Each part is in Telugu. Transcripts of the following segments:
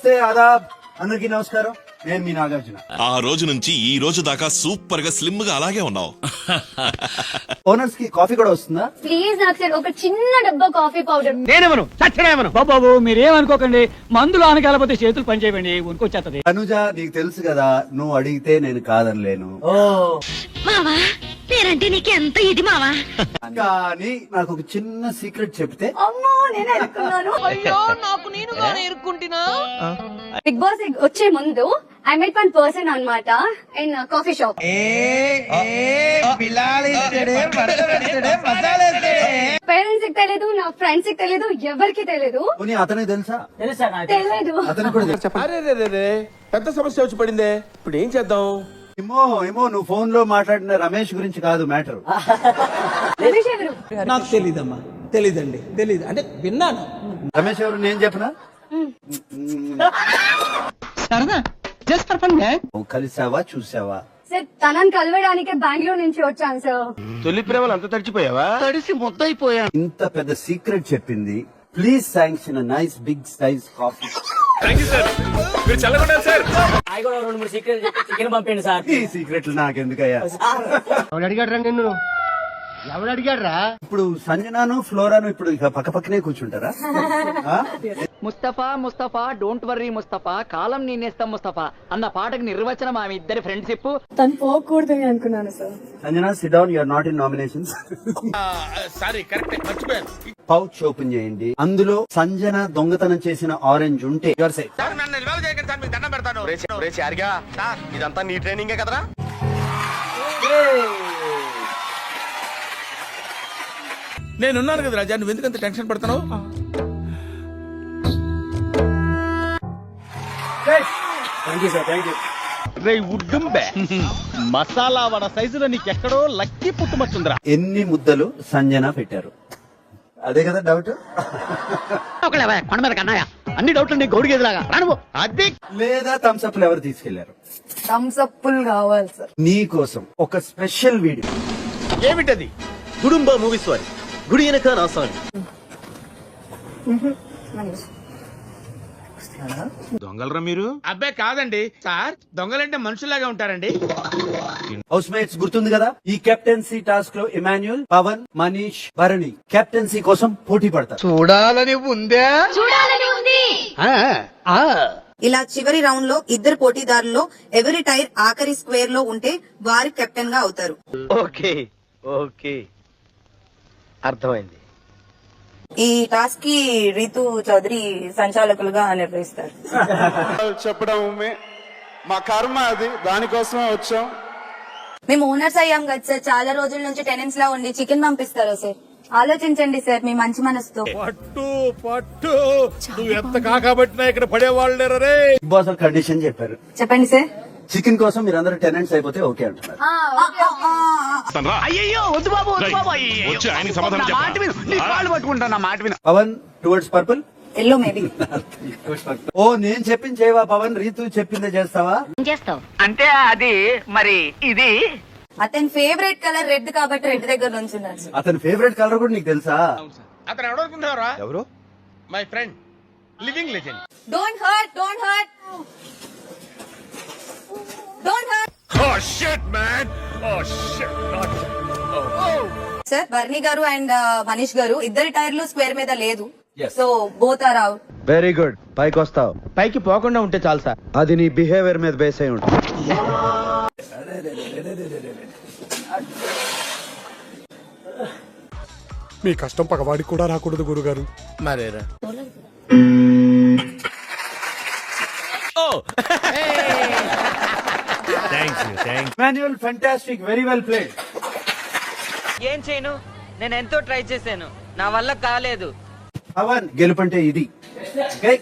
నమస్తే ఆదాబ్, అందరికీ నమస్కారం. నేను మీ నాగార్జున. ఆ రోజు నుంచి ఈ రోజు దాకా సూపర్ గా స్లిమ్ గా అలాగే ఉన్నావు. ఓనర్స్ కి కాఫీ కూడా వస్తుందా? ప్లీజ్ నాకు ఒక చిన్న డబ్బా కాఫీ పౌడర్. నేనేమను సత్యనేమను బాబు, మీరేమనుకోకండి. మందులు ఆనకాలపోతే చేతులు పనిచేయండి, ఉనికొచ్చేస్తది. అనుజ, నీకు తెలుసు కదా, నువ్వు అడిగితే నేను కాదనలేను. మావా నేనంటే నీకు ఎంత ఇది మావా. కానీ నాకు ఒక చిన్న సీక్రెట్ చెప్తే. అమ్మో నేను అనుకున్నాను. అయ్యో నాకు నేనుగానే ఇరుక్కుంటున్నా. బిగ్ బాస్ వచ్చే ముందు ఐ మెట్ వన్ పర్సన్ అన్నమాట ఇన్ కాఫీ షాప్. పేరెంట్స్ కి తెలీదు, నా ఫ్రెండ్స్ కి తెలీదు, ఎవరికి తెలీదు. అతనికి తెలుసా? తెలీదు. అతనికి కూడా తెలుసా? పెద్ద సమస్య వచ్చి పడిందే, ఇప్పుడు ఏం చేద్దాం? ఏమో నువ్వు ఫోన్ లో మాట్లాడిన రమేష్ గురించి కాదు మ్యాటర్. రమేష్ ఎవరు? నాకు తెలీదమ్మా, తెలీదండి, తెలీదు అంటే విన్నాను. రమేష్ ఎవరు నేను చెప్పనా? సరదా జస్ట్ ఫర్ ఫన్. నువ్వు కలిసావా, చూసావా? సార్ తనని కలవడానికి బెంగళూరు నుంచి వచ్చాను సార్. తొలి ప్రేమలు అంత తడిచిపోయావా? తడిసి ముద్దయిపోయా. ఇంత పెద్ద సీక్రెట్ చెప్పింది. Please sanction nice big size coffee. ఈ సీక్రెట్లు నాకెందుకయ్యా? ఎవడు అడిగాడ్రా? ఇప్పుడు సంజనాను ఫ్లోరాను ఇప్పుడు ఇక పక్క పక్కనే కూర్చుంటారా? ముస్తఫా డోంట్ వర్రీ ముస్తఫా, కాలం నేనేస్తాం ముస్తఫా అన్న పాటకు నిర్వచనం ఆమె ఇద్దరి ఫ్రెండ్షిప్. తను పోకూడదు అనుకున్నాను sir. Sanjana sit down, you are not in nominations. Sorry, correct, మర్చిపోయాను. పౌచ్ ఓపెన్ చేయండి. అందులో సంజన దొంగతనం చేసిన ఆరెంజ్ ఉంటే యువర్ సేఫ్. నన్ను ఇన్వాల్వ్ చేయకండి సార్, మీకు దండం పెడతాను. ఇదంతా నీ ట్రైనింగే కదరా? నేనున్నాను కదా రాజా, నువ్వు ఎందుకంత టెన్షన్ పడుతున్నావు? మసాలా వడ సైజులో నీకెక్కడో లక్కీ పుట్టుమచ్చుందిరా. ఎన్ని ముద్దలు సంజన పెట్టారు? అదే కదా డౌట్. కొండ మీద కన్నాయ అన్ని డౌట్లు నీ గౌడి గేదిలాగా రాను. అదే లేదా థమ్స్ అప్ ఎవరు తీసుకెళ్లారు? థమ్స్ అప్పులు కావాలి సార్. నీ కోసం ఒక స్పెషల్ వీడియో. ఏమిటది? గుడుంబ మూవీస్ వారి గుడి వెనక నా సాంగ్. దొంగలరా మీరు? అబ్బే కాదండి సార్, దొంగలంటే మనుషులాగా ఉంటారండి. హౌస్ మేట్స్ గుర్తుంది కదా, ఈ కెప్టెన్సీ టాస్క్ లో ఇమాన్యుల్, పవన్, మనీష్, భరణి కెప్టెన్సీ కోసం పోటీ పడతారు. చూడాలని ఉందే. చూడాలని ఉంది. ఇలా చివరి రౌండ్ లో ఇద్దరు పోటీదారుల్లో ఎవరి టైర్ ఆఖరి స్క్వేర్ లో ఉంటే వారి కెప్టెన్ గా అవుతారు. ఓకే ఓకే, అర్థమైంది. ఈ టాస్క్ కి రితు చౌదరి సంచాలకులుగా నిర్వహిస్తారు. చెప్పడం మా కర్మ, అది దానికోసమే వచ్చాం. మేము ఓనర్స్ అయ్యాం కదా సార్, చాలా రోజుల నుంచి టెనెంట్స్ లా ఉండి చికెన్ పంపిస్తారా సార్? ఆలోచించండి సార్ మీ మంచి మనసుతో. పట్టు నువ్వు ఎంత కాకబట్టినా ఇక్కడ పడేవాళ్ళు లేరు రే. బిగ్ బాస్ కండిషన్ చెప్పారు. చెప్పండి సార్. చికెన్ కోసం మీరందరూ టెనెంట్స్ అయిపోతే ఓకే అంటున్నారు. అయ్యో వద్దు బాబు, వద్దు బాబు. వచ్చి ఆయనకి సమాధానం చెప్పు. మాట విను, నీ కాళ్ళు పట్టుకుంటా, నా మాట విను. Pawan towards purple. Yellow maybe. ఓ నేను చెప్పింది చేయవా పవన్? రీతు చెప్పిందే చేస్తావా? చేస్తావు అంటే అది మరి ఇది అతని ఫేవరెట్ కలర్ రెడ్ కాబట్టి రెడ్ దగ్గర నుంచి ఉన్నారు సార్. అతని ఫేవరెట్ కలర్ కూడా నీకు తెలుసా? అతను ఎవరనుకుంటున్నారా? ఎవరు? My friend, living legend. Don't hurt, don't hurt, don't hurt. Oh shit man, oh shit. Sir Barney గారు అండ్ మనీష్ గారు ఇద్దరి టైర్లు స్క్వేర్ మీద లేదు. Yes. So both are out. Very good, పైకి వస్తావు. పైకి పోకుండా ఉంటే చాలు సార్. అది నీ బిహేవియర్ మీద బేస్ అయి ఉంటుంది. మీ కష్టం పగవాడికి కూడా రాకూడదు గురుగారు. మరేరా మాన్యువల్ ఫెంటాస్టిక్, వెరీ వెల్ ప్లేడ్. ఏం చేయను, నేను ఎంతో ట్రై చేశాను, నా వల్ల కాలేదు. పవన్ గెలుపంటే ఇది. Okay?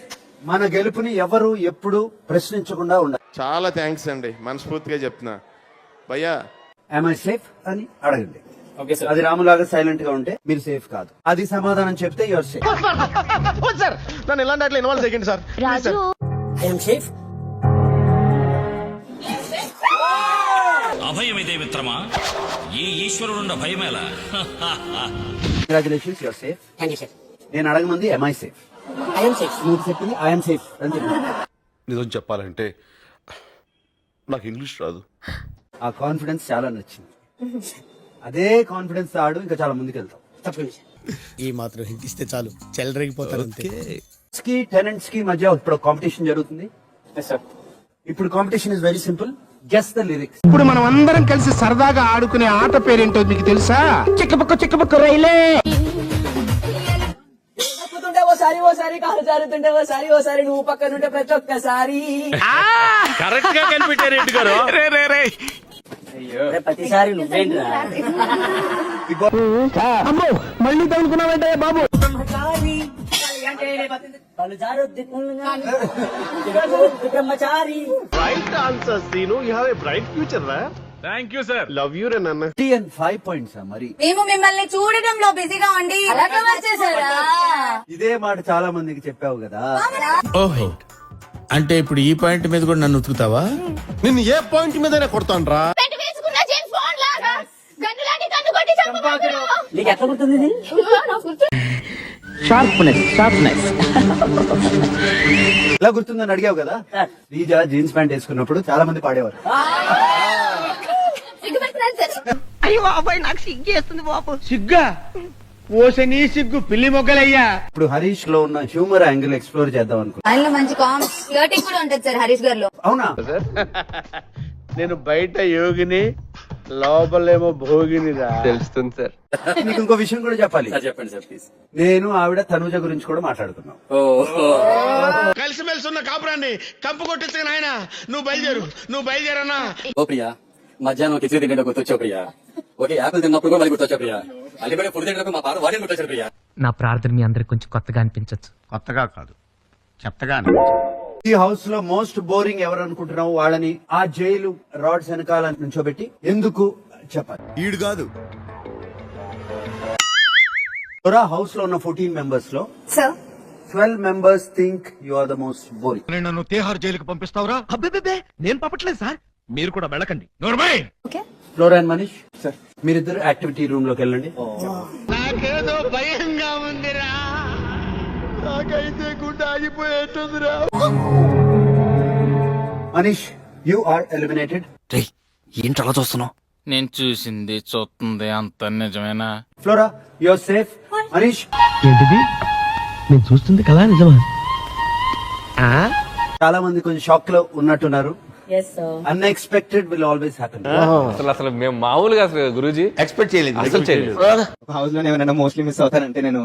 మన గెలుపుని ఎవరు ఎప్పుడు ప్రశ్నించకుండా ఉండాలి. చాలా థ్యాంక్స్ అండి, మనస్ఫూర్తిగా చెప్తున్నా. భయ్యా am I safe అని అడగండి. అది రాములాగా సైలెంట్ గా ఉంటే మీరు సేఫ్ కాదు. అది సమాధానం చెప్తే యువర్ సేఫ్. సార్, నన్ను ఇలాంటి అట్లా ఇన్వాల్వ్ చేయకండి సార్. రాజు అభయమిదే మిత్రమా, ఈ ఈశ్వరుడున్న భయమేలా. Congratulations, your safe. నేను అడగమంది am I safe? నువ్వు చెప్పింది I am safe అని చెప్పి. నిజం చెప్పాలంటే నాకు ఇంగ్లీష్ రాదు. ఆ కాన్ఫిడెన్స్ చాలా నచ్చింది. అదే కాన్ఫిడెన్స్ ఆడు ఇంకా చాలా ముందుకు వెళ్తాం. ఈ మాత్రం హింట్ ఇస్తే చాలు చెలరేగిపోతారు అంతే. కి టెనెంట్స్ కి మధ్య ఇప్పుడు కాంపిటీషన్ జరుగుతుంది. ఇప్పుడు competition is very simple. Guess the lyrics. ఇప్పుడు మనం అందరం కలిసి సరదాగా ఆడుకునే ఆట పేరేంటో మీకు తెలుసా? చిక్కబుక్క రైలే. కరెక్ట్ గా కనిపెట్టారు ఏంటి గారు? ప్రతిసారి నువ్వేంట్రా? మళ్ళీ తగులుకున్నావంటే బాబు. Right answer Seenu. You have a bright future రా. Thank you sir. Love you రే నాన్న. 5 పాయింట్స్ మరి. మేము మిమ్మల్ని చూడడంలో బిజీగా ఉండి ఇదే మాట చాలా మందికి చెప్పావు కదా. ఓహో, అంటే ఇప్పుడు ఈ పాయింట్ మీద కూడా నన్ను ఉతుకుతావా? నిన్ను ఏ పాయింట్ మీదనే కొడతాను రా. నీకు ఎట్లా గుర్తుంది ఇది? షార్ప్నెస్. ఇలా గుర్తుందని అడిగావు కదా. రీజా జీన్స్ ప్యాంట్ వేసుకున్నప్పుడు చాలా మంది పాడేవారు. అయ్యో బాబాయ్ నాకు సిగ్గేస్తుంది బాబు. సిగ్గా ఓసని సిగ్గు పిల్లి మొగ్గలయ్యా. ఇప్పుడు హరీష్ లో ఉన్న హ్యూమర్ యాంగిల్ ఎక్స్ప్లోర్ చేద్దాం అనుకున్నా. ఆయనలో మంచి ఫ్లర్టింగ్ కూడా ఉంటుంది సార్ హరీష్ గారిలో. అవునా? నేను బయట యోగిని, లోపలేమో భోగినిరా. తెలుస్తుంది సార్. నీకు ఇంకో విషయం కూడా చెప్పాలి. చెప్పండి సార్ ప్లీజ్. నేను ఆవిడ తనుజ గురించి కూడా మాట్లాడుతున్నాం. కలిసిమెలిసి ఉన్న కాపురాన్ని కంపు కొట్టించగా నాయన నువ్వు బయలుదేరన్నా. ఓ ప్రియా, మధ్యాహ్నం కిచడి తింటే గుర్తొచ్చా ప్రియా? ఓకే, యాపిల్ తిన్నప్పుడు కూడా మళ్ళీ గుర్తొచ్చా ప్రియా? అల్లిపడి ఫుడ్ తింటే మా పాత వాడిని గుర్తొచ్చారు ప్రియా? నా ప్రార్థన మీ అందరికి కొంచెం కొత్తగా అనిపించచ్చు. కొత్తగా కాదు, చెత్తగా. ఈ హౌస్ లో మోస్ట్ బోరింగ్ ఎవరు అనుకుంటున్నావు వాళ్ళని ఆ జైలు రాడ్స్ వెనకాల నుంచోబెట్టి ఎందుకు చెప్పాలి. ఈడు కాదు. హౌస్ లో ఉన్న 14 మెంబర్స్ లో sir 12 members think you are the most boring. నన్ను తిహార్ జైలుకి పంపిస్తావురా? అబ్బే నేను పంపట్లేదు సార్, మీరు కూడా వెళ్ళకండి. ఫ్లోరా అండ్ మనీష్ సార్, మీరిద్దరు యాక్టివిటీ రూమ్ లోకి వెళ్ళండి. నాకేదో భయంగా ఉందిరా. నాకైతే గుండె ఆగిపోయేట్టుందిరా. Manish, you are eliminated. ఏంటి అలా చూస్తున్నావు? నేను చూసింది చూస్తుంది అంత నిజమేనా? Flora, you are safe. Manish, ఏంటిది? నేను చూస్తుంది కదా నిజమా? చాలా మంది కొంచెం షాక్ లో ఉన్నట్టున్నారు. Unexpected will always happen. అసలు మేము మామూలుగా అసలు గురూజీ ఎక్స్పెక్ట్ చేయలేదు. అసలు చేయలేదు. హౌస్ లో ఏమైనా మోస్ట్లీ మిస్ అవుతానంటే నేను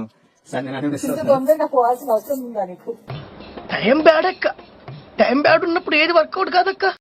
సండే మిస్ అవుతాను. టైం బ్యాడ్ ఉన్నప్పుడు ఏది వర్కౌట్ కాదక్క.